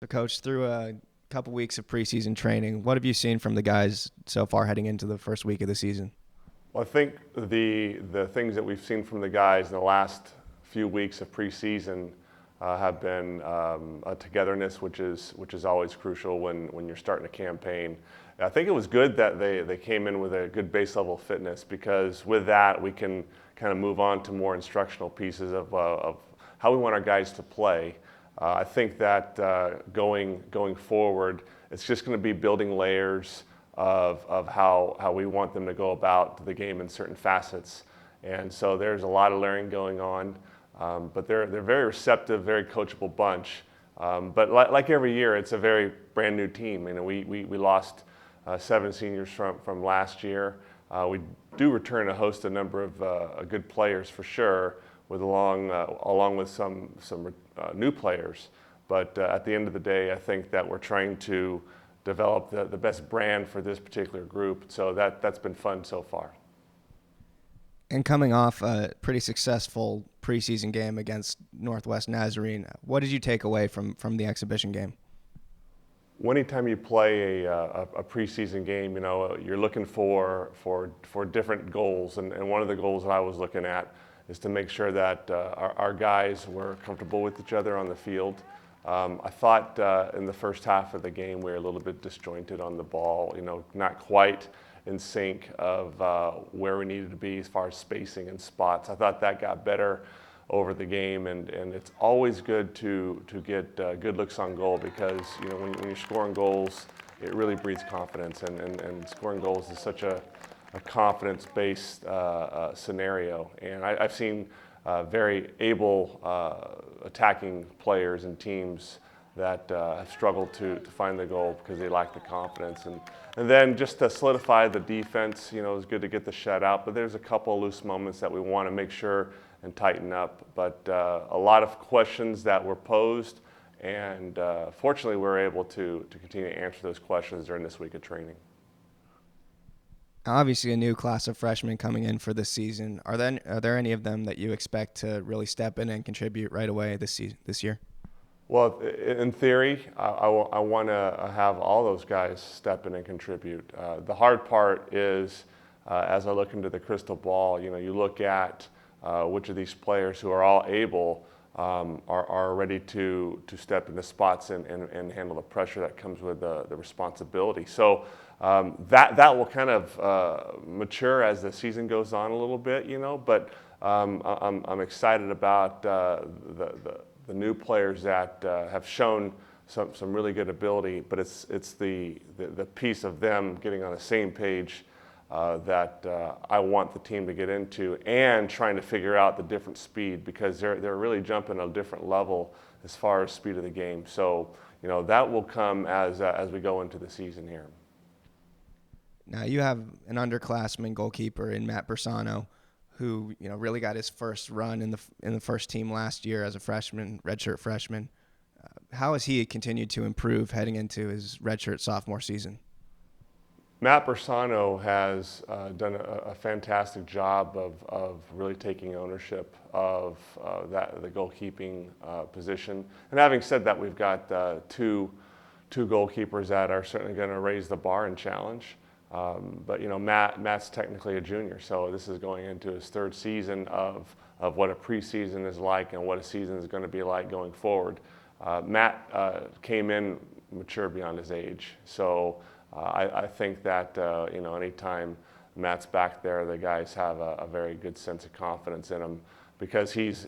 So, Coach, through a couple weeks of preseason training, what have you seen from the guys so far heading into the first week of the season? Well, I think the things that we've seen from the guys in the last few weeks of preseason have been a togetherness, which is always crucial when you're starting a campaign. I think it was good that they came in with a good base level fitness, because with that we can kind of move on to more instructional pieces of how we want our guys to play. I think that going forward, it's just going to be building layers of how we want them to go about the game in certain facets. And so there's a lot of learning going on, but they're very receptive, very coachable bunch. But like every year, it's a very brand new team. You know, we lost 7 seniors from last year. We do return a number of good players for sure, along with some new players. But at the end of the day, I think that we're trying to develop the best brand for this particular group. So that's been fun so far. And coming off a pretty successful preseason game against Northwest Nazarene, what did you take away from the exhibition game? Anytime you play a preseason game, you know, you're looking for different goals, and one of the goals that I was looking at is to make sure that our guys were comfortable with each other on the field. I thought in the first half of the game we were a little bit disjointed on the ball, you know, not quite in sync of where we needed to be as far as spacing and spots. I thought that got better over the game, and it's always good to get good looks on goal, because you know when you're scoring goals, it really breeds confidence, and scoring goals is such a confidence-based scenario. And I've seen very able attacking players and teams that have struggled to find the goal because they lack the confidence. And then just to solidify the defense, you know, it was good to get the shutout, but there's a couple of loose moments that we want to make sure and tighten up. But a lot of questions that were posed, and fortunately we were able to continue to answer those questions during this week of training. Obviously, a new class of freshmen coming in for this season. Are there any of them that you expect to really step in and contribute right away this year? Well, in theory, I want to have all those guys step in and contribute. The hard part is, as I look into the crystal ball, you know, you look at which of these players who are all able are ready to step into spots and handle the pressure that comes with the responsibility. So that will kind of mature as the season goes on a little bit, you know. But I'm excited about the new players that have shown some really good ability, but it's the piece of them getting on the same page that I want the team to get into, and trying to figure out the different speed, because they're really jumping a different level as far as speed of the game. So you know that will come as we go into the season here. Now you have an underclassman goalkeeper in Matt Bisogno, who really got his first run in the first team last year as a freshman, redshirt freshman. How has he continued to improve heading into his redshirt sophomore season? Matt Bisogno has done a fantastic job of really taking ownership of the goalkeeping position. And having said that, we've got two goalkeepers that are certainly going to raise the bar and challenge. But you know, Matt's technically a junior, so this is going into his 3rd season of what a preseason is like and what a season is going to be like going forward. Matt came in mature beyond his age, so I think that anytime Matt's back there, the guys have a very good sense of confidence in him, because he's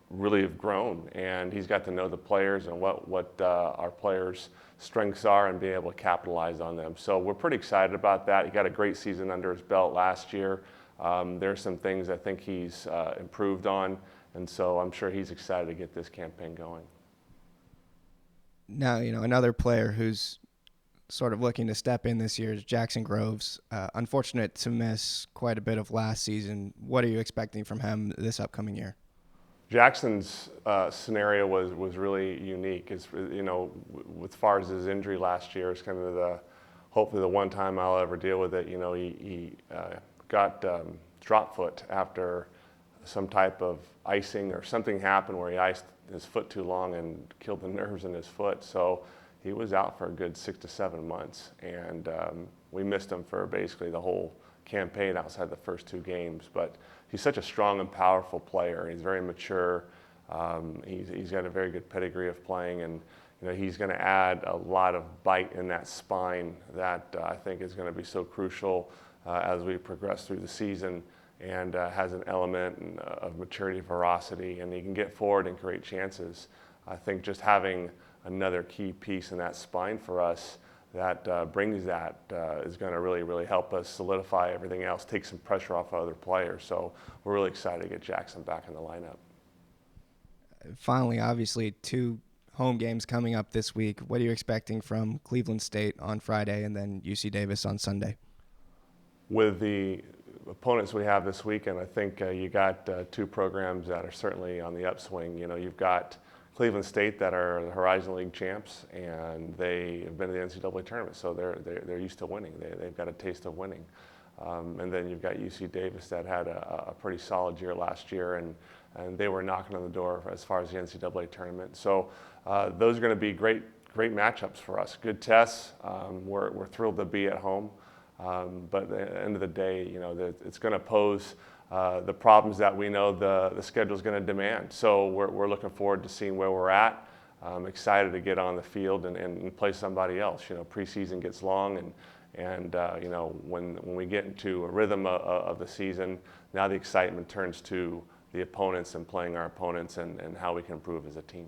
really have grown, and he's got to know the players and what our players' strengths are and be able to capitalize on them. So we're pretty excited about that. He got a great season under his belt last year. There's some things I think he's improved on, and so I'm sure he's excited to get this campaign going. Now, another player who's sort of looking to step in this year is Jackson Groves. Unfortunate to miss quite a bit of last season. What are you expecting from him this upcoming year? Jackson's scenario was really unique. As far as his injury last year, it's kind of hopefully the one time I'll ever deal with it. He got drop foot after some type of icing or something happened where he iced his foot too long and killed the nerves in his foot. So he was out for a good 6 to 7 months, and we missed him for basically the whole campaign outside the first 2 games. But he's such a strong and powerful player. He's very mature. He's got a very good pedigree of playing, and he's going to add a lot of bite in that spine that I think is going to be so crucial as we progress through the season, and has an element of maturity, ferocity, and he can get forward and create chances. I think just having another key piece in that spine for us that brings that is going to really, really help us solidify everything else, take some pressure off other players. So we're really excited to get Jackson back in the lineup. Finally, obviously, 2 home games coming up this week. What are you expecting from Cleveland State on Friday and then UC Davis on Sunday? With the opponents we have this weekend, I think you got 2 programs that are certainly on the upswing. You've got Cleveland State that are the Horizon League champs, and they have been in the NCAA tournament, so they're used to winning. They've got a taste of winning. And then you've got UC Davis that had a pretty solid year last year, and they were knocking on the door as far as the NCAA tournament. So those are going to be great matchups for us. Good tests. We're thrilled to be at home. But at the end of the day, it's going to pose the problems that we know the schedule is going to demand. So we're looking forward to seeing where we're at. I'm excited to get on the field and play somebody else. Preseason gets long, and when we get into a rhythm of the season, now the excitement turns to the opponents and playing our opponents and how we can improve as a team.